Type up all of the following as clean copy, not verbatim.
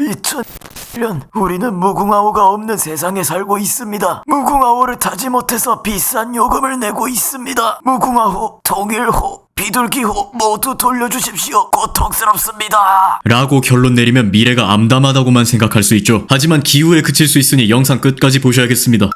2000년 우리는 무궁화호가 없는 세상에 살고 있습니다. 무궁화호를 타지 못해서 비싼 요금을 내고 있습니다. 무궁화호, 통일호, 비둘기호 모두 돌려주십시오. 고통스럽습니다. 라고 결론 내리면 미래가 암담하다고만 생각할 수 있죠. 하지만 기후에 그칠 수 있으니 영상 끝까지 보셔야겠습니다.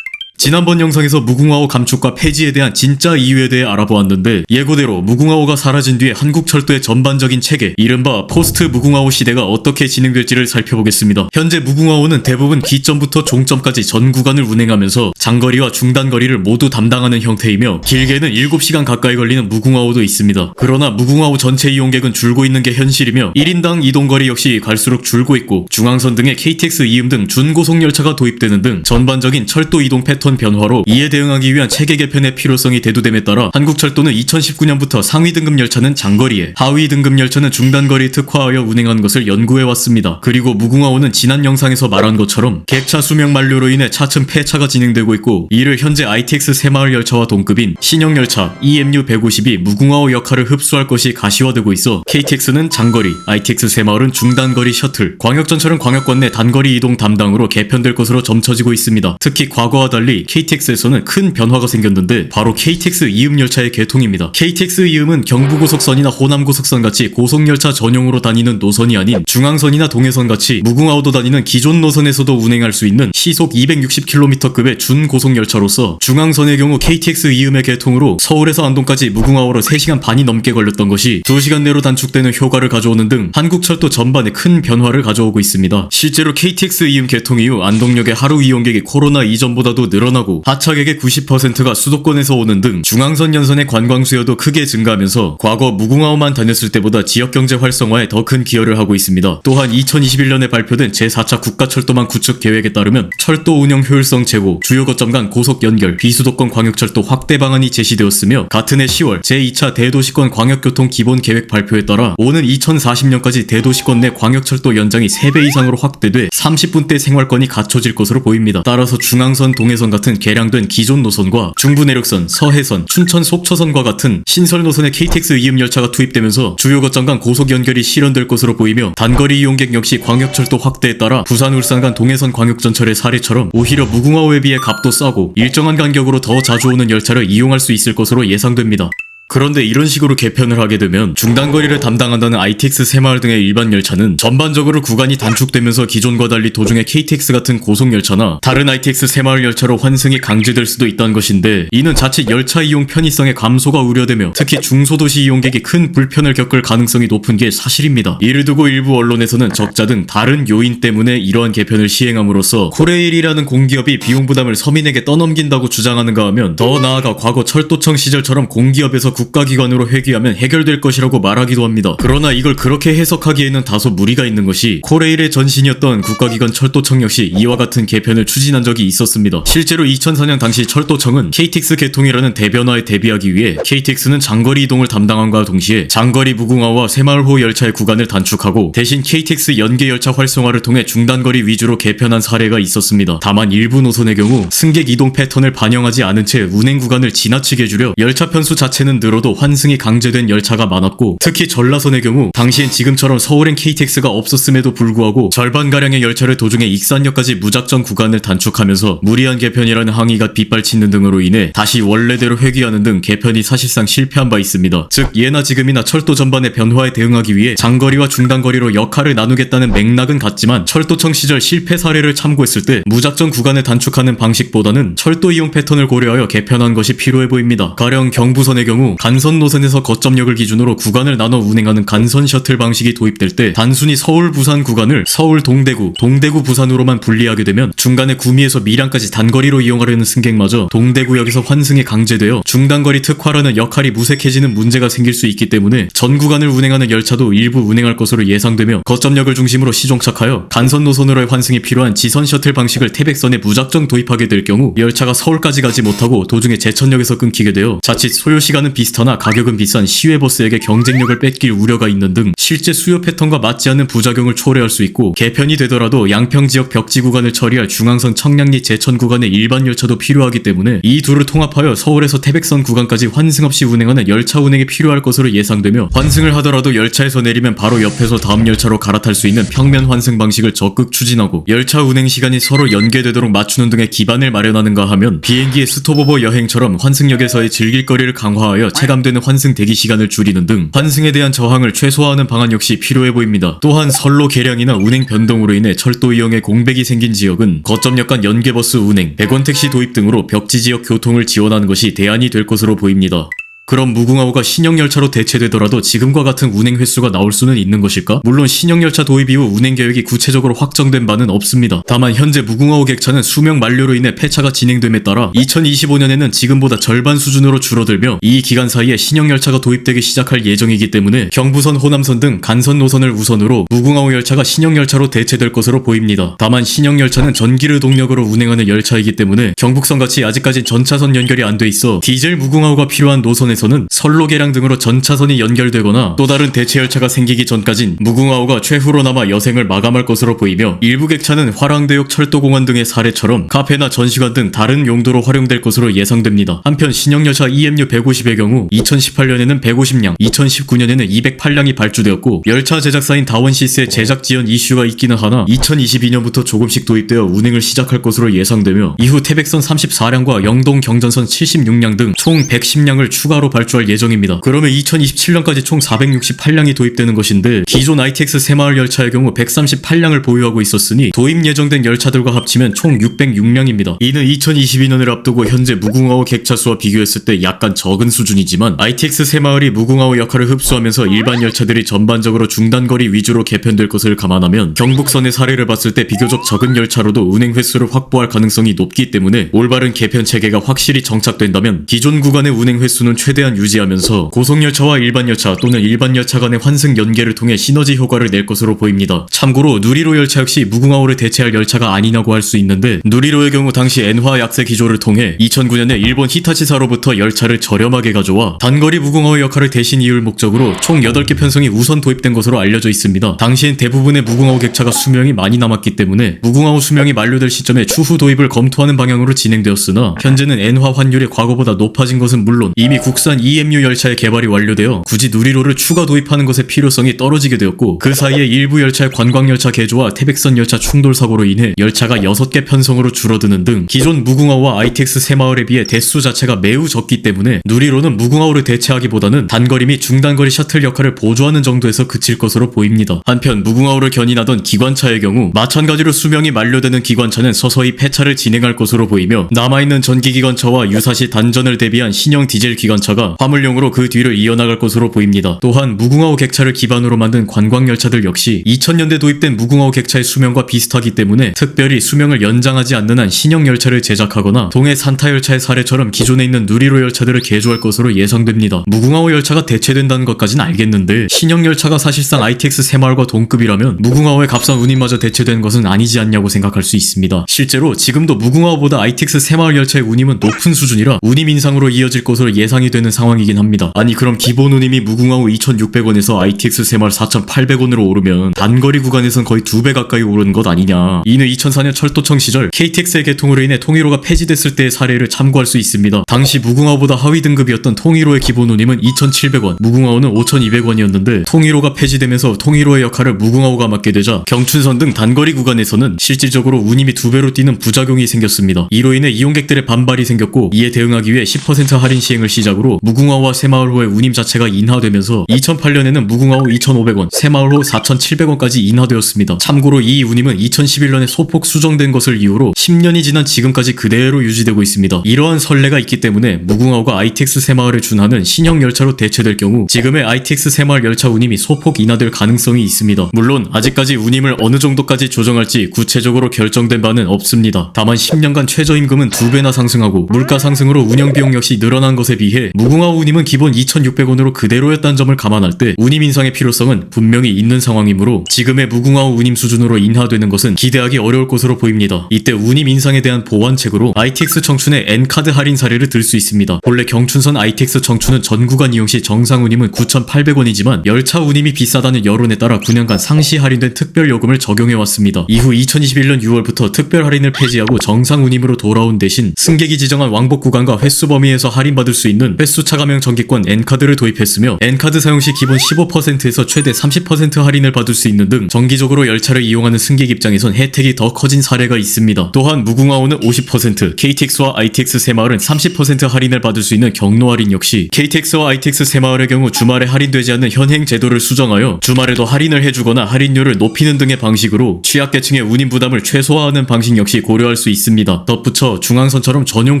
지난번 영상에서 무궁화호 감축과 폐지에 대한 진짜 이유에 대해 알아보았는데, 예고대로 무궁화호가 사라진 뒤에 한국철도의 전반적인 체계, 이른바 포스트 무궁화호 시대가 어떻게 진행될지를 살펴보겠습니다. 현재 무궁화호는 대부분 기점부터 종점까지 전 구간을 운행하면서 장거리와 중단거리를 모두 담당하는 형태이며, 길게는 7시간 가까이 걸리는 무궁화호도 있습니다. 그러나 무궁화호 전체 이용객은 줄고 있는 게 현실이며 1인당 이동거리 역시 갈수록 줄고 있고, 중앙선 등의 KTX 이음 등 준고속열차가 도입되는 등 전반적인 철도 이동 패턴 변화로 이에 대응하기 위한 체계 개편의 필요성이 대두됨에 따라 한국철도는 2019년부터 상위 등급 열차는 장거리에, 하위 등급 열차는 중단거리에 특화하여 운행한 것을 연구해왔습니다. 그리고 무궁화호는 지난 영상에서 말한 것처럼 객차 수명 만료로 인해 차츰 폐차가 진행되고 있고, 이를 현재 ITX 새마을 열차와 동급인 신형 열차 EMU 150이 무궁화호 역할을 흡수할 것이 가시화되고 있어 KTX는 장거리, ITX 새마을은 중단거리 셔틀, 광역전철은 광역권 내 단거리 이동 담당으로 개편될 것으로 점쳐지고 있습니다. 특히 과거와 달리 KTX에서는 큰 변화가 생겼는데 바로 KTX 이음 열차의 개통입니다. KTX 이음은 경부고속선이나 호남고속선 같이 고속열차 전용으로 다니는 노선이 아닌 중앙선이나 동해선 같이 무궁화호도 다니는 기존 노선에서도 운행할 수 있는 시속 260km급의 준고속열차로서, 중앙선의 경우 KTX 이음의 개통으로 서울에서 안동까지 무궁화호로 3시간 반이 넘게 걸렸던 것이 2시간 내로 단축되는 효과를 가져오는 등 한국철도 전반에 큰 변화를 가져오고 있습니다. 실제로 KTX 이음 개통 이후 안동역의 하루 이용객이 코로나 이전보다도 늘어나고 하차객의 90%가 수도권에서 오는 등 중앙선 연선의 관광 수요도 크게 증가하면서 과거 무궁화호만 다녔을 때보다 지역경제 활성화에 더 큰 기여를 하고 있습니다. 또한 2021년에 발표된 제4차 국가철도망 구축 계획에 따르면 철도 운영 효율성 제고, 주요 거점 간 고속 연결, 비수도권 광역철도 확대 방안이 제시되었으며, 같은 해 10월 제2차 대도시권 광역교통 기본 계획 발표에 따라 오는 2040년까지 대도시권 내 광역철도 연장이 3배 이상으로 확대돼 30분대 생활권이 갖춰질 것으로 보입니다. 따라서 중앙선, 동해선 같은 개량된 기존 노선과 중부내륙선, 서해선, 춘천 속초선과 같은 신설 노선의 KTX 이음 열차가 투입되면서 주요 거점 간 고속 연결이 실현될 것으로 보이며, 단거리 이용객 역시 광역철도 확대에 따라 부산, 울산 간 동해선 광역전철의 사례처럼 오히려 무궁화호에 비해 값도 싸고 일정한 간격으로 더 자주 오는 열차를 이용할 수 있을 것으로 예상됩니다. 그런데 이런 식으로 개편을 하게 되면 중단거리를 담당한다는 ITX 새마을 등의 일반 열차는 전반적으로 구간이 단축되면서 기존과 달리 도중에 KTX 같은 고속열차나 다른 ITX 새마을 열차로 환승이 강제될 수도 있다는 것인데, 이는 자칫 열차 이용 편의성의 감소가 우려되며 특히 중소도시 이용객이 큰 불편을 겪을 가능성이 높은 게 사실입니다. 이를 두고 일부 언론에서는 적자 등 다른 요인 때문에 이러한 개편을 시행함으로써 코레일이라는 공기업이 비용 부담을 서민에게 떠넘긴다고 주장하는가 하면, 더 나아가 과거 철도청 시절처럼 공기업에서 국가기관으로 회귀하면 해결될 것이라고 말하기도 합니다. 그러나 이걸 그렇게 해석하기에는 다소 무리가 있는 것이, 코레일의 전신이었던 국가기관 철도청 역시 이와 같은 개편을 추진한 적이 있었습니다. 실제로 2004년 당시 철도청은 KTX 개통이라는 대변화에 대비하기 위해 KTX는 장거리 이동을 담당함과 동시에 장거리 무궁화호와 새마을호 열차의 구간을 단축하고 대신 KTX 연계 열차 활성화를 통해 중단거리 위주로 개편한 사례가 있었습니다. 다만 일부 노선의 경우 승객 이동 패턴을 반영하지 않은 채 운행 구간을 지나치게 줄여 열차 편수 자체는 늘어도 환승이 강제된 열차가 많았고, 특히 전라선의 경우 당시엔 지금처럼 서울행 KTX가 없었음에도 불구하고 절반가량의 열차를 도중에 익산역까지 무작정 구간을 단축하면서 무리한 개편이라는 항의가 빗발치는 등으로 인해 다시 원래대로 회귀하는 등 개편이 사실상 실패한 바 있습니다. 즉 예나 지금이나 철도 전반의 변화에 대응하기 위해 장거리와 중단거리로 역할을 나누겠다는 맥락은 같지만, 철도청 시절 실패 사례를 참고했을 때 무작정 구간을 단축하는 방식보다는 철도 이용 패턴을 고려하여 개편한 것이 필요해 보입니다. 가령 경부선의 경우 간선 노선에서 거점역을 기준으로 구간을 나눠 운행하는 간선 셔틀 방식이 도입될 때 단순히 서울 부산 구간을 서울 동대구, 동대구 부산으로만 분리하게 되면 중간에 구미에서 밀양까지 단거리로 이용하려는 승객마저 동대구역에서 환승이 강제되어 중단거리 특화라는 역할이 무색해지는 문제가 생길 수 있기 때문에 전 구간을 운행하는 열차도 일부 운행할 것으로 예상되며, 거점역을 중심으로 시종착하여 간선 노선으로의 환승이 필요한 지선 셔틀 방식을 태백선에 무작정 도입하게 될 경우 열차가 서울까지 가지 못하고 도중에 제천역에서 끊기게 되어 자칫 소요 시간은 비슷 비슷하나 가격은 비싼 시외버스에게 경쟁력을 뺏길 우려가 있는 등 실제 수요 패턴과 맞지 않는 부작용을 초래할 수 있고, 개편이 되더라도 양평지역 벽지 구간을 처리할 중앙선 청량리 제천 구간의 일반 열차도 필요하기 때문에 이 둘을 통합하여 서울에서 태백선 구간까지 환승 없이 운행하는 열차 운행이 필요할 것으로 예상되며, 환승을 하더라도 열차에서 내리면 바로 옆에서 다음 열차로 갈아탈 수 있는 평면 환승 방식을 적극 추진하고, 열차 운행 시간이 서로 연계되도록 맞추는 등의 기반을 마련하는가 하면 비행기의 스톱오버 여행처럼 환승역에서의 즐길 거리를 강화하여 체감되는 환승 대기 시간을 줄이는 등 환승에 대한 저항을 최소화하는 방안 역시 필요해 보입니다. 또한 선로 개량이나 운행 변동으로 인해 철도 이용에 공백이 생긴 지역은 거점역 간 연계버스 운행, 100원 택시 도입 등으로 벽지 지역 교통을 지원하는 것이 대안이 될 것으로 보입니다. 그럼 무궁화호가 신형열차로 대체되더라도 지금과 같은 운행 횟수가 나올 수는 있는 것일까? 물론 신형열차 도입 이후 운행 계획이 구체적으로 확정된 바는 없습니다. 다만 현재 무궁화호 객차는 수명 만료로 인해 폐차가 진행됨에 따라 2025년에는 지금보다 절반 수준으로 줄어들며, 이 기간 사이에 신형열차가 도입되기 시작할 예정이기 때문에 경부선, 호남선 등 간선 노선을 우선으로 무궁화호 열차가 신형열차로 대체될 것으로 보입니다. 다만 신형열차는 전기를 동력으로 운행하는 열차이기 때문에 경북선같이 아직까지 전차선 연결이 안 돼 있어 디젤 무궁화호가 필요한 노선에서는 선로 개량 등으로 전차선이 연결되거나 또 다른 대체 열차가 생기기 전까진 무궁화호가 최후로 남아 여생을 마감할 것으로 보이며, 일부 객차는 화랑대역 철도공원 등의 사례처럼 카페나 전시관 등 다른 용도로 활용될 것으로 예상됩니다. 한편 신형열차 EMU 150의 경우 2018년에는 150량, 2019년에는 208량이 발주되었고, 열차 제작사인 다원시스의 제작 지연 이슈가 있기는 하나 2022년부터 조금씩 도입되어 운행을 시작할 것으로 예상되며, 이후 태백선 34량과 영동 경전선 76량 등 총 110량을 추가로 발주할 예정입니다. 그러면 2027년까지 총 468량이 도입되는 것인데, 기존 ITX 새마을 열차의 경우 138량을 보유하고 있었으니 도입 예정된 열차들과 합치면 총 606량입니다. 이는 2022년을 앞두고 현재 무궁화호 객차 수와 비교했을 때 약간 적은 수준이지만, ITX 새마을이 무궁화호 역할을 흡수하면서 일반 열차들이 전반적으로 중단거리 위주로 개편될 것을 감안하면 경북선의 사례를 봤을 때 비교적 적은 열차로도 운행 횟수를 확보할 가능성이 높기 때문에, 올바른 개편 체계가 확실히 정착된다면 기존 구간의 운행 횟수는 최대한 유지하면서 고속열차와 일반 열차 또는 일반 열차 간의 환승 연계를 통해 시너지 효과를 낼 것으로 보입니다. 참고로 누리로 열차 역시 무궁화호를 대체할 열차가 아니냐고 할 수 있는데, 누리로의 경우 당시 엔화 약세 기조를 통해 2009년에 일본 히타치사로부터 열차를 저렴하게 가져와 단거리 무궁화호 역할을 대신 이을 목적으로 총 8개 편성이 우선 도입된 것으로 알려져 있습니다. 당시엔 대부분의 무궁화호 객차가 수명이 많이 남았기 때문에 무궁화호 수명이 만료될 시점에 추후 도입을 검토하는 방향으로 진행되었으나, 현재는 엔화 환율이 과거보다 높아진 것은 물론 이미 국산 EMU 열차의 개발이 완료되어 굳이 누리로를 추가 도입하는 것의 필요성이 떨어지게 되었고, 그 사이에 일부 열차의 관광열차 개조와 태백선 열차 충돌 사고로 인해 열차가 6개 편성으로 줄어드는 등 기존 무궁화호와 ITX 새마을에 비해 대수 자체가 매우 적기 때문에 누리로는 무궁화호를 대체하기보다는 단거리 및 중단거리 셔틀 역할을 보조하는 정도에서 그칠 것으로 보입니다. 한편 무궁화호를 견인하던 기관차의 경우 마찬가지로 수명이 만료되는 기관차는 서서히 폐차를 진행할 것으로 보이며, 남아있는 전기기관차와 유사시 단전을 대비한 신형 디젤 기관차가 화물용으로 그 뒤를 이어나갈 것으로 보입니다. 또한 무궁화호 객차를 기반으로 만든 관광열차들 역시 2000년대 도입된 무궁화호 객차의 수명과 비슷하기 때문에 특별히 수명을 연장하지 않는 한 신형 열차를 제작하거나 동해 산타 열차의 사례처럼 기존에 있는 누리로 열차들을 개조할 것으로 예상됩니다. 무궁화호 열차가 대체된다는 것까지는 알겠는데, 신형 열차가 사실상 ITX 새마을과 동급이라면 무궁화호의 값싼 운임마저 대체되는 것은 아니지 않냐고 생각할 수 있습니다. 실제로 지금도 무궁화호보다 ITX 새마을 열차의 운임은 높은 수준이라 운임 인상으로 이어질 것으로 예상이 되는 상황이긴 합니다. 아니 그럼 기본 운임이 무궁화호 2,600원에서 ITX 새마을 4,800원으로 오르면 단거리 구간에선 거의 2배 가까이 오르는 것 아니냐. 이는 2004년 철도청 시절 KTX의 개통으로 인해 통일호가 폐지됐을 때의 사례를 참고할 수 있습니다. 당시 무궁화호보다 하위 등급이었던 통일호의 기본 운임은 2,700원, 무궁화호는 5,200원이었는데 통일호가 폐지되면서 통일호의 역할을 무궁화호가 맡게 되자 경춘선 등 단거리 구간에서는 실질적으로 운임이 2배로 뛰는 부작용이 생겼습니다. 이로 인해 이용객들의 반발이 생겼고, 이에 대응하기 위해 10% 할인 시행을 시작으로 무궁화호와 새마을호의 운임 자체가 인하되면서 2008년에는 무궁화호 2,500원, 새마을호 4,700원까지 인하되었습니다. 참고로 이 운임은 2011년에 소폭 수정된 것을 이유로 10년이 지난 지금까지 그대로 유지되고 있습니다. 이러한 선례가 있기 때문에 무궁화호가 ITX 새마을에 준하는 신형 열차로 대체될 경우 지금의 ITX 새마을 열차 운임이 소폭 인하될 가능성이 있습니다. 물론 아직까지 운임을 어느 정도까지 조정할지 구체적으로 결정된 바는 없습니다. 다만 10년간 최저임금은 2배나 상승하고 물가 상승으로 운영비용 역시 늘어난 것에 비해 무궁화 우님은 기본 2,600원으로 그대로였다는 점을 감안할 때 우님 인상의 필요성은 분명히 있는 상황이므로 지금의 무궁화 우님 수준으로 인하되는 것은 기대하기 어려울 것으로 보입니다. 이때 우님 인상에 대한 보완책으로 ITX 청춘의 N카드 할인 사례를 들 수 있습니다. 본래 경춘선 ITX 청춘은 전 구간 이용 시 정상 운임은 9,800원이지만 열차 운임이 비싸다는 여론에 따라 9년간 상시 할인된 특별 요금을 적용해왔습니다. 이후 2021년 6월부터 특별 할인을 폐지하고 정상 운임으로 돌아온 대신 승객이 지정한 왕복 구간과 횟수 범위에서 할인받을 수 있는 횟수 차감형 정기권 N카드를 도입했으며 N카드 사용 시 기본 15%에서 최대 30% 할인을 받을 수 있는 등 정기적으로 열차를 이용하는 승객 입장에선 혜택이 더 커진 사례가 있습니다. 또한 무궁화호는 50%, KTX와 ITX 새마을은 30% 할인을 받을 수 있는 경로 할인 역시 KTX와 ITX 새마을의 경우 주말에 할인되지 않는 현행 제도를 수정하여 주말에도 할인을 해주거나 할인율을 높이는 등의 방식으로 취약계층의 운임 부담을 최소화하는 방식 역시 고려할 수 있습니다. 덧붙여 중앙선처럼 전용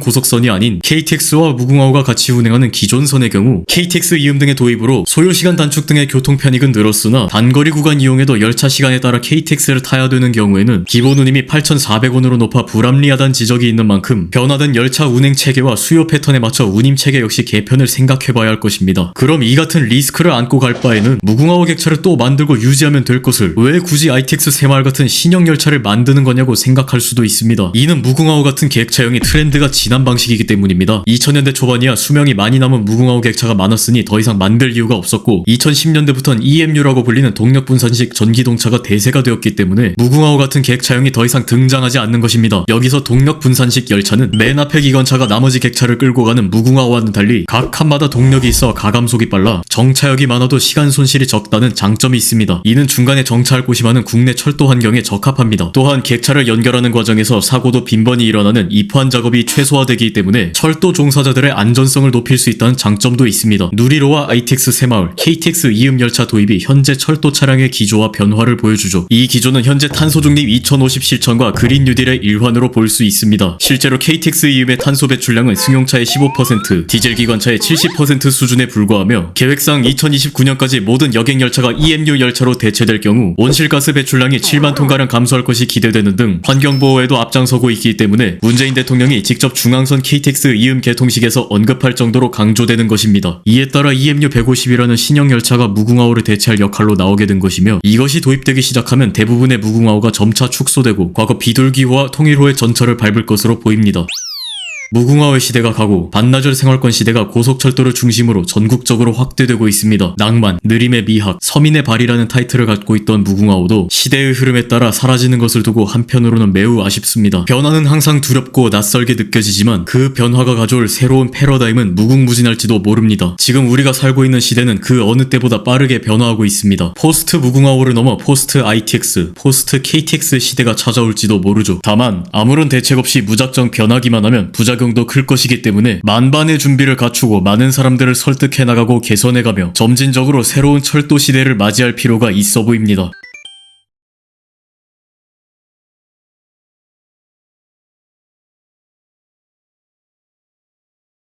고속선이 아닌 KTX와 무궁화호가 같이 운행하는 기존선의 경우 KTX 이음 등의 도입으로 소요시간 단축 등의 교통 편익은 늘었으나 단거리 구간 이용에도 열차 시간에 따라 KTX를 타야 되는 경우에는 기본 운임이 8,400원으로 높아 불합리하다는 지적이 있는 만큼 변화된 열차 운행 체계와 수요 패턴에 맞춰 운임 체계 역시 개편을 생각해봐야 할 것입니다. 그럼 이 같은 리스크를 안고 갈 바에는 무궁화호 객차를 또 만들고 유지하면 될 것을 왜 굳이 ITX 새마을 같은 신형 열차를 만드는 거냐고 생각할 수도 있습니다. 이는 무궁화호 같은 객차형이 트렌드가 지난 방식이기 때문입니다. 2000년대 초반이야 수명이 많이 남은 무궁화호 객차가 많았으니 더 이상 만들 이유가 없었고 2010년대부터는 EMU라고 불리는 동력 분산식 전기동차가 대세가 되었기 때문에 무궁화호 같은 객차형이 더 이상 등장하지 않는 것입니다. 여기서 동력 분산식 열차는 맨 앞에 기관차가 나머지 객차를 끌고 가는 무궁화호와는 달리 각 칸마다 동력이 있어 가감속이 빨라 정차역이 많아도 시간 손실이 적다는 장점이 있습니다. 이는 중간에 정차할 곳이 많은 국내 철도 환경에 적합합니다. 또한 객차를 연결하는 과정에서 사고도 빈번히 일어나는 이포한 작업이 최소화되기 때문에 철도 종사자들의 안전성을 높일 수 있다는 장점도 있습니다. 누리로와 ITX 새마을, KTX 이음 열차 도입이 현재 철도 차량의 기조와 변화를 보여주죠. 이 기조는 현재 탄소 중립 2050 실천과 그린 뉴딜의 일환으로 볼 수 있습니다. 실제로 KTX 이음의 탄소 배출량은 승용차의 15%, 디젤 기관차의 70% 수준에 불과하며 계획상 2029년까지 모든 여객 열차가 EMU 열차로 대체될 경우 온실가스 배출량이 7만 톤가량 감소할 것이 기대되는 등 환경보호에도 앞장서고 있기 때문에 문재인 대통령이 직접 중앙선 KTX 이음 개통식에서 언급할 정도로 강조되는 것입니다. 이에 따라 EMU 150이라는 신형 열차가 무궁화호를 대체할 역할로 나오게 된 것이며 이것이 도입되기 시작하면 대부분의 무궁화호가 점차 축소되고 과거 비둘기호와 통일호의 전철을 밟을 것으로 보입니다. 무궁화호의 시대가 가고 반나절 생활권 시대가 고속철도를 중심으로 전국적으로 확대되고 있습니다. 낭만, 느림의 미학, 서민의 발이라는 타이틀을 갖고 있던 무궁화호도 시대의 흐름에 따라 사라지는 것을 두고 한편으로는 매우 아쉽습니다. 변화는 항상 두렵고 낯설게 느껴지지만 그 변화가 가져올 새로운 패러다임은 무궁무진할지도 모릅니다. 지금 우리가 살고 있는 시대는 그 어느 때보다 빠르게 변화하고 있습니다. 포스트 무궁화호를 넘어 포스트 ITX, 포스트 KTX 시대가 찾아올지도 모르죠. 다만 아무런 대책 없이 무작정 변하기만 하면 부작용도 클 것이기 때문에 만반의 준비를 갖추고 많은 사람들을 설득해 나가고 개선해가며 점진적으로 새로운 철도 시대를 맞이할 필요가 있어 보입니다.